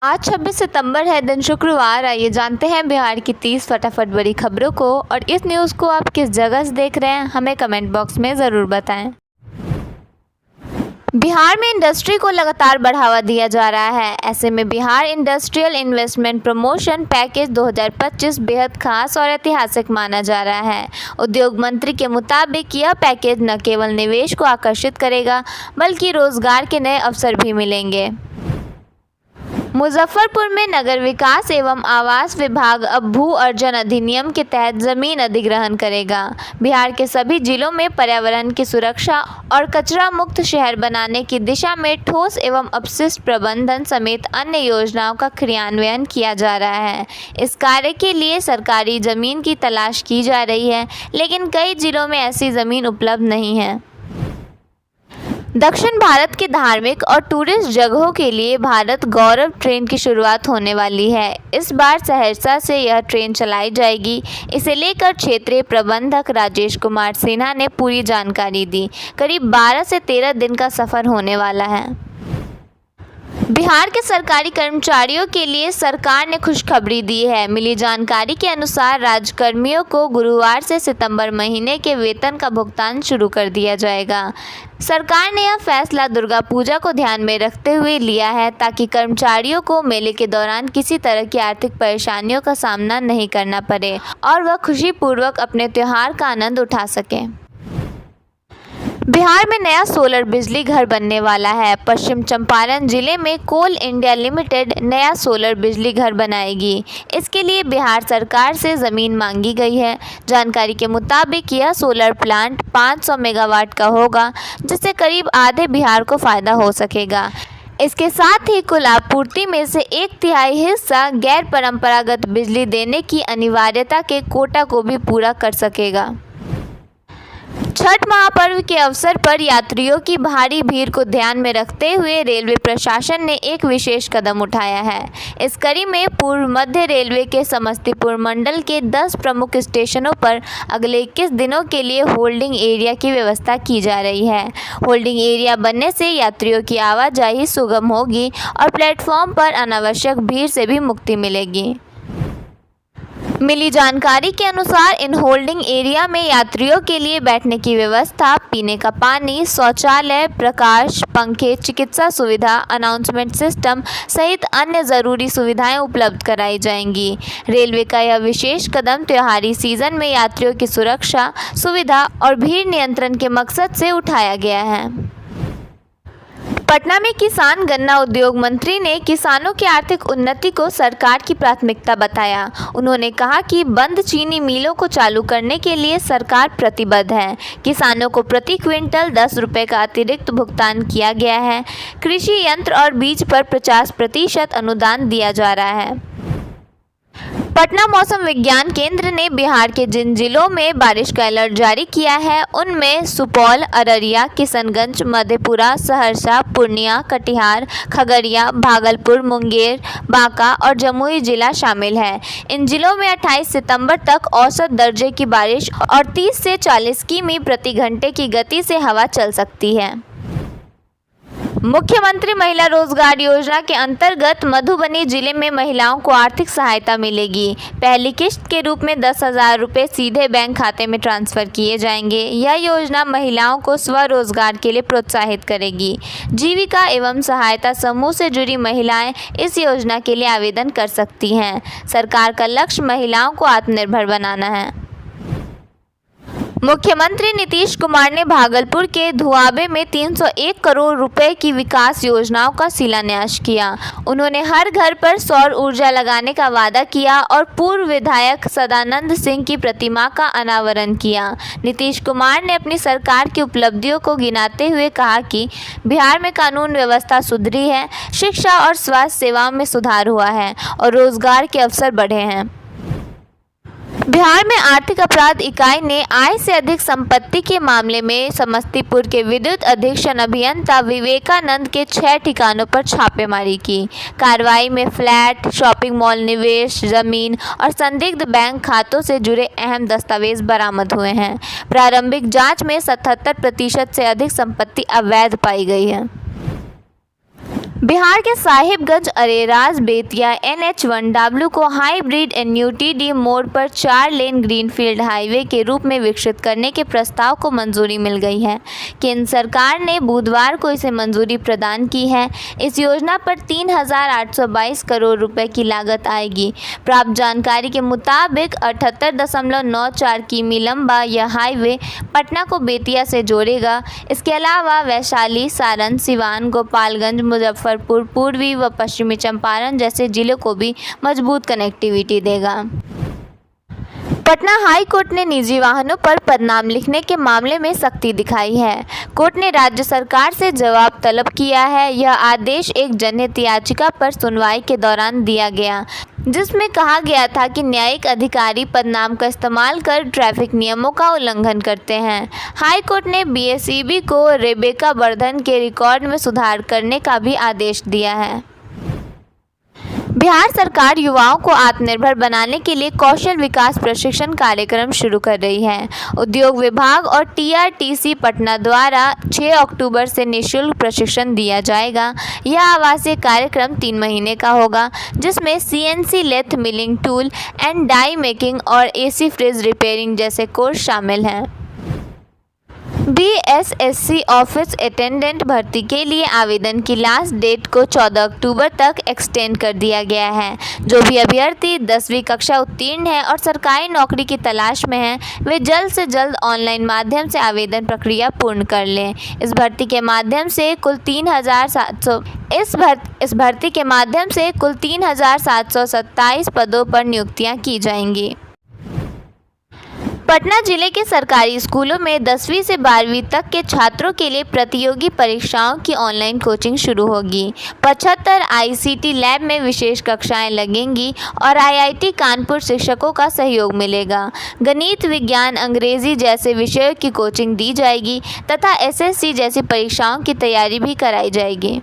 आज 26 सितंबर है, दिन शुक्रवार। आइए जानते हैं बिहार की 30 फटाफट बड़ी खबरों को। और इस न्यूज़ को आप किस जगह से देख रहे हैं, हमें कमेंट बॉक्स में ज़रूर बताएं। बिहार में इंडस्ट्री को लगातार बढ़ावा दिया जा रहा है। ऐसे में Bihar industrial investment promotion package 2025 बेहद खास और ऐतिहासिक माना जा रहा है। उद्योग मंत्री के मुताबिक यह पैकेज न केवल निवेश को आकर्षित करेगा, बल्कि रोजगार के नए अवसर भी मिलेंगे। मुजफ्फरपुर में नगर विकास एवं आवास विभाग अब भू अर्जन अधिनियम के तहत जमीन अधिग्रहण करेगा। बिहार के सभी जिलों में पर्यावरण की सुरक्षा और कचरा मुक्त शहर बनाने की दिशा में ठोस एवं अपशिष्ट प्रबंधन समेत अन्य योजनाओं का क्रियान्वयन किया जा रहा है। इस कार्य के लिए सरकारी जमीन की तलाश की जा रही है, लेकिन कई जिलों में ऐसी जमीन उपलब्ध नहीं है। दक्षिण भारत के धार्मिक और टूरिस्ट जगहों के लिए भारत गौरव ट्रेन की शुरुआत होने वाली है। इस बार सहरसा से यह ट्रेन चलाई जाएगी। इसे लेकर क्षेत्रीय प्रबंधक राजेश कुमार सिन्हा ने पूरी जानकारी दी। करीब 12 से 13 दिन का सफर होने वाला है। बिहार के सरकारी कर्मचारियों के लिए सरकार ने खुशखबरी दी है। मिली जानकारी के अनुसार राज्यकर्मियों को गुरुवार से सितंबर महीने के वेतन का भुगतान शुरू कर दिया जाएगा। सरकार ने यह फैसला दुर्गा पूजा को ध्यान में रखते हुए लिया है, ताकि कर्मचारियों को मेले के दौरान किसी तरह की आर्थिक परेशानियों का सामना नहीं करना पड़े और वह खुशीपूर्वक अपने त्योहार का आनंद उठा सकें। बिहार में नया सोलर बिजली घर बनने वाला है। पश्चिम चंपारण जिले में कोल इंडिया लिमिटेड नया सोलर बिजली घर बनाएगी। इसके लिए बिहार सरकार से ज़मीन मांगी गई है। जानकारी के मुताबिक यह सोलर प्लांट 500 मेगावाट का होगा, जिससे करीब आधे बिहार को फ़ायदा हो सकेगा। इसके साथ ही कुल आपूर्ति में से 1/3 हिस्सा गैर परंपरागत बिजली देने की अनिवार्यता के कोटा को भी पूरा कर सकेगा। छठ महापर्व के अवसर पर यात्रियों की भारी भीड़ को ध्यान में रखते हुए रेलवे प्रशासन ने एक विशेष कदम उठाया है। इस कड़ी में पूर्व मध्य रेलवे के समस्तीपुर मंडल के 10 प्रमुख स्टेशनों पर अगले 21 दिनों के लिए होल्डिंग एरिया की व्यवस्था की जा रही है। होल्डिंग एरिया बनने से यात्रियों की आवाजाही सुगम होगी और प्लेटफॉर्म पर अनावश्यक भीड़ से भी मुक्ति मिलेगी। मिली जानकारी के अनुसार इन होल्डिंग एरिया में यात्रियों के लिए बैठने की व्यवस्था, पीने का पानी, शौचालय, प्रकाश, पंखे, चिकित्सा सुविधा, अनाउंसमेंट सिस्टम सहित अन्य ज़रूरी सुविधाएं उपलब्ध कराई जाएंगी। रेलवे का यह विशेष कदम त्योहारी सीजन में यात्रियों की सुरक्षा, सुविधा और भीड़ नियंत्रण के मकसद से उठाया गया है। पटना में किसान गन्ना उद्योग मंत्री ने किसानों की आर्थिक उन्नति को सरकार की प्राथमिकता बताया। उन्होंने कहा कि बंद चीनी मिलों को चालू करने के लिए सरकार प्रतिबद्ध है। किसानों को प्रति क्विंटल 10 रुपये का अतिरिक्त भुगतान किया गया है। कृषि यंत्र और बीज पर 50% अनुदान दिया जा रहा है। पटना मौसम विज्ञान केंद्र ने बिहार के जिन जिलों में बारिश का अलर्ट जारी किया है, उनमें सुपौल, अररिया, किशनगंज, मधेपुरा, सहरसा, पूर्णिया, कटिहार, खगड़िया, भागलपुर, मुंगेर, बांका और जमुई जिला शामिल है। इन जिलों में 28 सितंबर तक औसत दर्जे की बारिश और 30 से 40 किमी प्रति घंटे की गति से हवा चल सकती है। मुख्यमंत्री महिला रोजगार योजना के अंतर्गत मधुबनी जिले में महिलाओं को आर्थिक सहायता मिलेगी। पहली किश्त के रूप में 10,000 रुपये सीधे बैंक खाते में ट्रांसफ़र किए जाएंगे। यह योजना महिलाओं को स्वरोजगार के लिए प्रोत्साहित करेगी। जीविका एवं सहायता समूह से जुड़ी महिलाएं इस योजना के लिए आवेदन कर सकती हैं। सरकार का लक्ष्य महिलाओं को आत्मनिर्भर बनाना है। मुख्यमंत्री नीतीश कुमार ने भागलपुर के धुआबे में 301 करोड़ रुपए की विकास योजनाओं का शिलान्यास किया। उन्होंने हर घर पर सौर ऊर्जा लगाने का वादा किया और पूर्व विधायक सदानंद सिंह की प्रतिमा का अनावरण किया। नीतीश कुमार ने अपनी सरकार की उपलब्धियों को गिनाते हुए कहा कि बिहार में कानून व्यवस्था सुधरी है, शिक्षा और स्वास्थ्य सेवाओं में सुधार हुआ है और रोजगार के अवसर बढ़े हैं। बिहार में आर्थिक अपराध इकाई ने आय से अधिक संपत्ति के मामले में समस्तीपुर के विद्युत अधीक्षण अभियंता विवेकानंद के 6 ठिकानों पर छापेमारी की। कार्रवाई में फ्लैट, शॉपिंग मॉल, निवेश, जमीन और संदिग्ध बैंक खातों से जुड़े अहम दस्तावेज बरामद हुए हैं। प्रारंभिक जांच में 77% से अधिक संपत्ति अवैध पाई गई है। बिहार के साहिबगंज अरेराज बेतिया NH1W को हाइब्रिड NUTD मोड पर 4 लेन ग्रीनफील्ड हाईवे के रूप में विकसित करने के प्रस्ताव को मंजूरी मिल गई है। केंद्र सरकार ने बुधवार को इसे मंजूरी प्रदान की है। इस योजना पर 3,822 करोड़ रुपए की लागत आएगी। प्राप्त जानकारी के मुताबिक 78.94 किमी लंबा यह हाईवे पटना को बेतिया से जोड़ेगा। इसके अलावा वैशाली, सारण, सिवान, गोपालगंज, मुजफ्फरपुर, पूर्वी व पश्चिमी चंपारण जैसे जिलों को भी मजबूत कनेक्टिविटी देगा। पटना हाई कोर्ट ने निजी वाहनों पर पदनाम लिखने के मामले में सख्ती दिखाई है। कोर्ट ने राज्य सरकार से जवाब तलब किया है। यह आदेश एक जनहित याचिका पर सुनवाई के दौरान दिया गया, जिसमें कहा गया था कि न्यायिक अधिकारी पदनाम का इस्तेमाल कर ट्रैफिक नियमों का उल्लंघन करते हैं। हाई कोर्ट ने BSEB को रेबेका बर्धन के रिकॉर्ड में सुधार करने का भी आदेश दिया है। बिहार सरकार युवाओं को आत्मनिर्भर बनाने के लिए कौशल विकास प्रशिक्षण कार्यक्रम शुरू कर रही है। उद्योग विभाग और TRTC पटना द्वारा 6 अक्टूबर से निःशुल्क प्रशिक्षण दिया जाएगा। यह आवासीय कार्यक्रम 3 महीने का होगा, जिसमें CNC lathe milling tool and die making और AC फ्रिज रिपेयरिंग जैसे कोर्स शामिल हैं। BSSC ऑफिस अटेंडेंट भर्ती के लिए आवेदन की लास्ट डेट को 14 अक्टूबर तक एक्सटेंड कर दिया गया है। जो भी अभ्यर्थी 10वीं कक्षा उत्तीर्ण है और सरकारी नौकरी की तलाश में हैं, वे जल्द से जल्द ऑनलाइन माध्यम से आवेदन प्रक्रिया पूर्ण कर लें। इस भर्ती के माध्यम से कुल 3,727 पदों पर नियुक्तियां की जाएंगी। पटना जिले के सरकारी स्कूलों में 10वीं से 12वीं तक के छात्रों के लिए प्रतियोगी परीक्षाओं की ऑनलाइन कोचिंग शुरू होगी। 75 ICT लैब में विशेष कक्षाएं लगेंगी और IIT कानपुर शिक्षकों का सहयोग मिलेगा। गणित, विज्ञान, अंग्रेजी जैसे विषयों की कोचिंग दी जाएगी तथा SSC जैसी परीक्षाओं की तैयारी भी कराई जाएगी।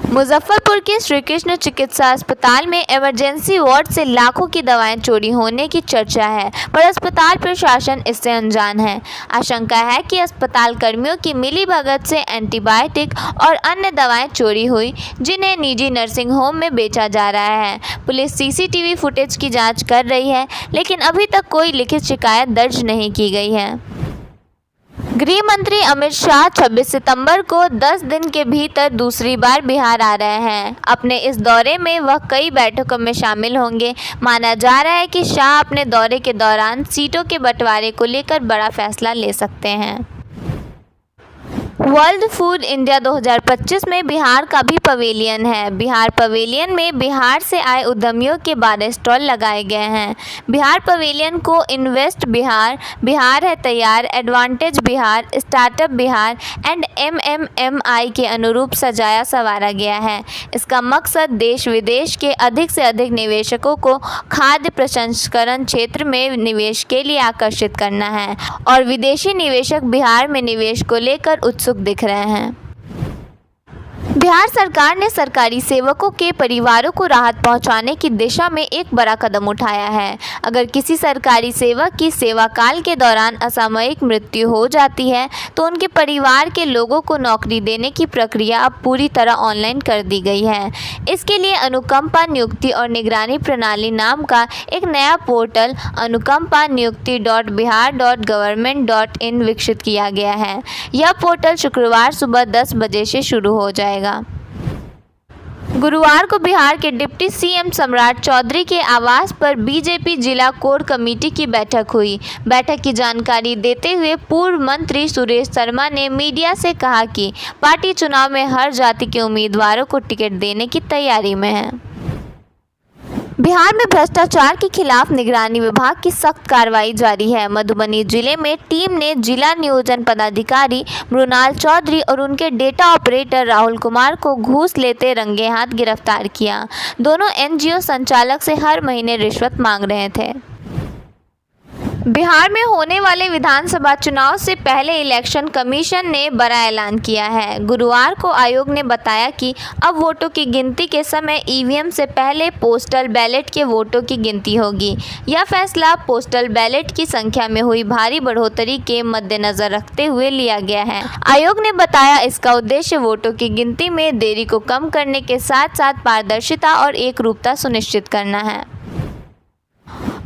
मुजफ्फरपुर के श्री कृष्ण चिकित्सा अस्पताल में इमरजेंसी वार्ड से लाखों की दवाएं चोरी होने की चर्चा है, पर अस्पताल प्रशासन इससे अनजान है। आशंका है कि अस्पताल कर्मियों की मिलीभगत से एंटीबायोटिक और अन्य दवाएं चोरी हुई, जिन्हें निजी नर्सिंग होम में बेचा जा रहा है। पुलिस CCTV फुटेज की जांच कर रही है, लेकिन अभी तक कोई लिखित शिकायत दर्ज नहीं की गई है। गृह मंत्री अमित शाह 26 सितंबर को 10 दिन के भीतर दूसरी बार बिहार आ रहे हैं। अपने इस दौरे में वह कई बैठकों में शामिल होंगे। माना जा रहा है कि शाह अपने दौरे के दौरान सीटों के बंटवारे को लेकर बड़ा फैसला ले सकते हैं। वर्ल्ड फूड इंडिया 2025 में बिहार का भी पवेलियन है। बिहार पवेलियन में बिहार से आए उद्यमियों के 12 स्टॉल लगाए गए हैं। बिहार पवेलियन को इन्वेस्ट बिहार, बिहार है तैयार, advantage Bihar, startup Bihar and MMMI के अनुरूप सजाया संवारा गया है। इसका मकसद देश विदेश के अधिक से अधिक निवेशकों को खाद्य प्रसंस्करण क्षेत्र में निवेश के लिए आकर्षित करना है और विदेशी निवेशक बिहार में निवेश को लेकर उत्सुक दिख रहे हैं। बिहार सरकार ने सरकारी सेवकों के परिवारों को राहत पहुंचाने की दिशा में एक बड़ा कदम उठाया है। अगर किसी सरकारी सेवक की सेवा काल के दौरान असामयिक मृत्यु हो जाती है, तो उनके परिवार के लोगों को नौकरी देने की प्रक्रिया अब पूरी तरह ऑनलाइन कर दी गई है। इसके लिए अनुकंपा नियुक्ति और निगरानी प्रणाली नाम का एक नया पोर्टल anukampaniukti.bihar.government.in विकसित किया गया है। यह पोर्टल शुक्रवार सुबह 10 बजे से शुरू हो जाएगा। गुरुवार को बिहार के डिप्टी CM सम्राट चौधरी के आवास पर बीजेपी जिला कोर कमेटी की बैठक हुई। बैठक की जानकारी देते हुए पूर्व मंत्री सुरेश शर्मा ने मीडिया से कहा कि पार्टी चुनाव में हर जाति के उम्मीदवारों को टिकट देने की तैयारी में है। बिहार में भ्रष्टाचार के खिलाफ निगरानी विभाग की सख्त कार्रवाई जारी है। मधुबनी जिले में टीम ने जिला नियोजन पदाधिकारी मृणाल चौधरी और उनके डेटा ऑपरेटर राहुल कुमार को घूस लेते रंगे हाथ गिरफ्तार किया। दोनों NGO संचालक से हर महीने रिश्वत मांग रहे थे। बिहार में होने वाले विधानसभा चुनाव से पहले इलेक्शन कमीशन ने बड़ा ऐलान किया है। गुरुवार को आयोग ने बताया कि अब वोटों की गिनती के समय ईवीएम से पहले पोस्टल बैलेट के वोटों की गिनती होगी। यह फैसला पोस्टल बैलेट की संख्या में हुई भारी बढ़ोतरी के मद्देनजर रखते हुए लिया गया है। आयोग ने बताया, इसका उद्देश्य वोटों की गिनती में देरी को कम करने के साथ साथ पारदर्शिता और एकरूपता सुनिश्चित करना है।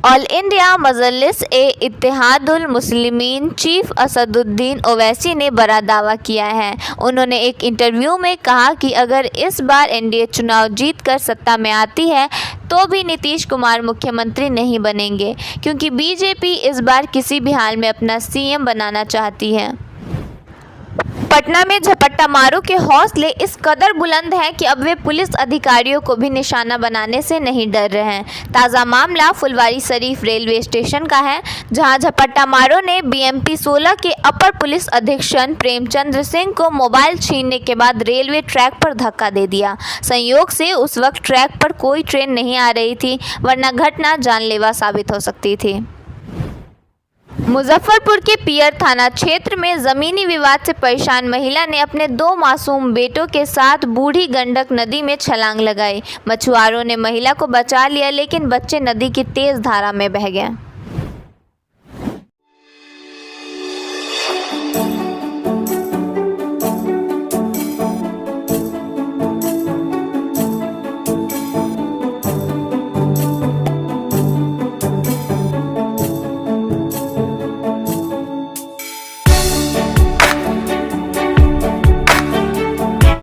ऑल इंडिया मजलिस-ए-इत्तेहादुल मुस्लिमीन चीफ असदुद्दीन ओवैसी ने बड़ा दावा किया है। उन्होंने एक इंटरव्यू में कहा कि अगर इस बार एनडीए चुनाव जीतकर सत्ता में आती है तो भी नीतीश कुमार मुख्यमंत्री नहीं बनेंगे, क्योंकि बीजेपी इस बार किसी भी हाल में अपना सीएम बनाना चाहती है। पटना में झपट्टा मारों के हौसले इस कदर बुलंद हैं कि अब वे पुलिस अधिकारियों को भी निशाना बनाने से नहीं डर रहे हैं। ताज़ा मामला फुलवारी शरीफ रेलवे स्टेशन का है, जहां झपट्टा मारों ने बीएमपी 16 के अपर पुलिस अधीक्षक प्रेमचंद्र सिंह को मोबाइल छीनने के बाद रेलवे ट्रैक पर धक्का दे दिया। संयोग से उस वक्त ट्रैक पर कोई ट्रेन नहीं आ रही थी, वरना घटना जानलेवा साबित हो सकती थी। मुजफ्फरपुर के पियर थाना क्षेत्र में जमीनी विवाद से परेशान महिला ने अपने 2 मासूम बेटों के साथ बूढ़ी गंडक नदी में छलांग लगाई। मछुआरों ने महिला को बचा लिया, लेकिन बच्चे नदी की तेज धारा में बह गए।